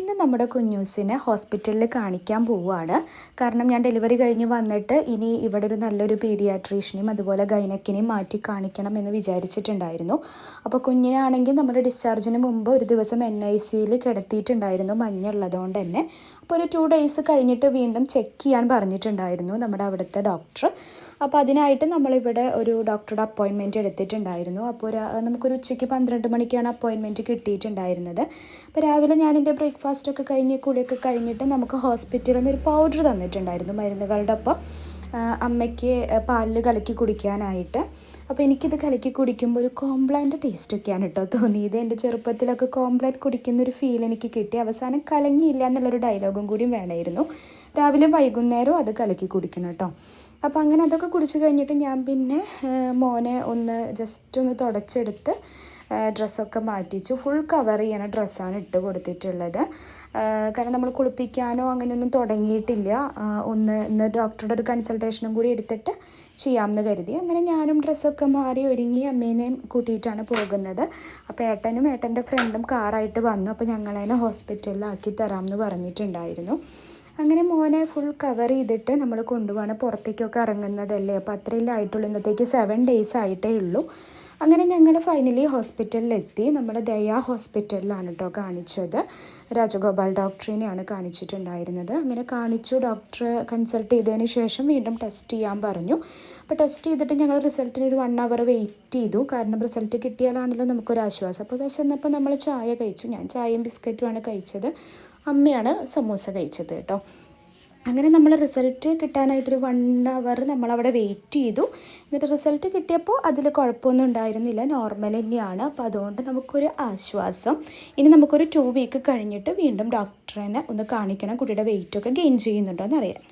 ഇന്ന് നമ്മുടെ കുഞ്ഞൂസിനെ ഹോസ്പിറ്റലിൽ കാണിക്കാൻ പോവുകയാണ്. കാരണം ഞാൻ ഡെലിവറി കഴിഞ്ഞ് വന്നിട്ട് ഇനി ഇവിടെ ഒരു നല്ലൊരു പീഡിയാട്രീഷ്യനെയും അതുപോലെ ഗൈനക്കിനെയും മാറ്റി കാണിക്കണം എന്ന് വിചാരിച്ചിട്ടുണ്ടായിരുന്നു. അപ്പോൾ കുഞ്ഞിനാണെങ്കിൽ നമ്മുടെ ഡിസ്ചാർജിന് മുമ്പ് ഒരു ദിവസം NICUയിൽ കിടത്തിയിട്ടുണ്ടായിരുന്നു, മഞ്ഞുള്ളതുകൊണ്ട് തന്നെ. അപ്പോൾ ഒരു 2 days കഴിഞ്ഞിട്ട് വീണ്ടും ചെക്ക് ചെയ്യാൻ പറഞ്ഞിട്ടുണ്ടായിരുന്നു നമ്മുടെ അവിടുത്തെ ഡോക്ടർ. അപ്പോൾ അതിനായിട്ട് നമ്മളിവിടെ ഒരു ഡോക്ടറുടെ അപ്പോയിൻമെൻറ്റ് എടുത്തിട്ടുണ്ടായിരുന്നു. അപ്പോൾ നമുക്കൊരു ഉച്ചയ്ക്ക് 12 മണിക്കാണ് അപ്പോയിൻമെൻറ്റ് കിട്ടിയിട്ടുണ്ടായിരുന്നത്. അപ്പോൾ രാവിലെ ഞാൻ എൻ്റെ ബ്രേക്ക്ഫാസ്റ്റൊക്കെ കഴിഞ്ഞ് കുളിയൊക്കെ കഴിഞ്ഞിട്ട് നമുക്ക് ഹോസ്പിറ്റലിൽ നിന്ന് ഒരു പൗഡർ തന്നിട്ടുണ്ടായിരുന്നു മരുന്നുകളുടെ ഒപ്പം അമ്മയ്ക്ക് പാലിൽ കലക്കി കുടിക്കാനായിട്ട്. അപ്പോൾ എനിക്കിത് കലക്കി കുടിക്കുമ്പോൾ ഒരു കോംപ്ലാൻ്റെ ടേസ്റ്റൊക്കെയാണ് കേട്ടോ തോന്നിയത്. എൻ്റെ ചെറുപ്പത്തിലൊക്കെ കോംപ്ലാൻ കുടിക്കുന്നൊരു ഫീൽ എനിക്ക് കിട്ടി. അവസാനം കലങ്ങിയില്ല എന്നുള്ളൊരു ഡയലോഗും കൂടിയും വേണമായിരുന്നു. രാവിലെ വൈകുന്നേരവും അത് കലക്കി കുടിക്കണം കേട്ടോ. അപ്പോൾ അങ്ങനെ അതൊക്കെ കുടിച്ച് കഴിഞ്ഞിട്ട് ഞാൻ പിന്നെ മോനെ ഒന്ന് ജസ്റ്റ് ഒന്ന് തുടച്ചെടുത്ത് ഡ്രസ്സൊക്കെ മാറ്റിച്ചു. ഫുൾ കവർ ചെയ്യണ ഡ്രസ്സാണ് ഇട്ട് കൊടുത്തിട്ടുള്ളത്. കാരണം നമ്മൾ കുളിപ്പിക്കാനോ അങ്ങനെയൊന്നും തുടങ്ങിയിട്ടില്ല. ഇന്ന് ഡോക്ടറുടെ ഒരു കൺസൾട്ടേഷനും കൂടി എടുത്തിട്ട് ചെയ്യാമെന്ന് കരുതി. അങ്ങനെ ഞാനും ഡ്രസ്സൊക്കെ മാറി ഒരുങ്ങി അമ്മേനെയും കൂട്ടിയിട്ടാണ് പോകുന്നത്. അപ്പോൾ ഏട്ടനും ഏട്ടൻ്റെ ഫ്രണ്ടും കാറായിട്ട് വന്നു. അപ്പോൾ ഞങ്ങളതിനെ ഹോസ്പിറ്റലിലാക്കി തരാമെന്ന് പറഞ്ഞിട്ടുണ്ടായിരുന്നു. അങ്ങനെ മോനെ ഫുൾ കവർ ചെയ്തിട്ട് നമ്മൾ കൊണ്ടുപോവാണ്. പുറത്തേക്കൊക്കെ ഇറങ്ങുന്നതല്ലേ, അപ്പോൾ അത്രയല്ലേ ആയിട്ടുള്ളൂ. ഇന്നത്തേക്ക് 7 days ആയിട്ടേ ഉള്ളൂ. അങ്ങനെ ഞങ്ങൾ ഫൈനലി ഹോസ്പിറ്റലിലെത്തി. നമ്മുടെ ദയ ഹോസ്പിറ്റലിലാണ് കേട്ടോ കാണിച്ചത്. രാജഗോപാൽ ഡോക്ടറിനെയാണ് കാണിച്ചിട്ടുണ്ടായിരുന്നത്. അങ്ങനെ കാണിച്ചു. ഡോക്ടറെ കൺസൾട്ട് ചെയ്തതിന് ശേഷം വീണ്ടും ടെസ്റ്റ് ചെയ്യാൻ പറഞ്ഞു. അപ്പോൾ ടെസ്റ്റ് ചെയ്തിട്ട് ഞങ്ങൾ റിസൾട്ടിന് ഒരു 1 hour വെയിറ്റ് ചെയ്തു. കാരണം റിസൾട്ട് കിട്ടിയാലാണല്ലോ നമുക്കൊരാശ്വാസം. അപ്പോൾ വിശന്നപ്പോൾ നമ്മൾ ചായ കഴിച്ചു. ഞാൻ ചായയും ബിസ്ക്കറ്റുമാണ് കഴിച്ചത്. അമ്മയാണ് സമൂസ കഴിച്ചത് കേട്ടോ. അങ്ങനെ നമ്മൾ റിസൾട്ട് കിട്ടാനായിട്ടൊരു 1 hour നമ്മളവിടെ വെയിറ്റ് ചെയ്തു. എന്നിട്ട് റിസൾട്ട് കിട്ടിയപ്പോൾ അതിൽ കുഴപ്പമൊന്നും ഉണ്ടായിരുന്നില്ല, നോർമൽ തന്നെയാണ്. അപ്പോൾ അതുകൊണ്ട് നമുക്കൊരു ആശ്വാസം. ഇനി നമുക്കൊരു 2 week കഴിഞ്ഞിട്ട് വീണ്ടും ഡോക്ടറിനെ ഒന്ന് കാണിക്കണം, കുട്ടിയുടെ വെയിറ്റൊക്കെ ഗെയിൻ ചെയ്യുന്നുണ്ടോ എന്നറിയാൻ.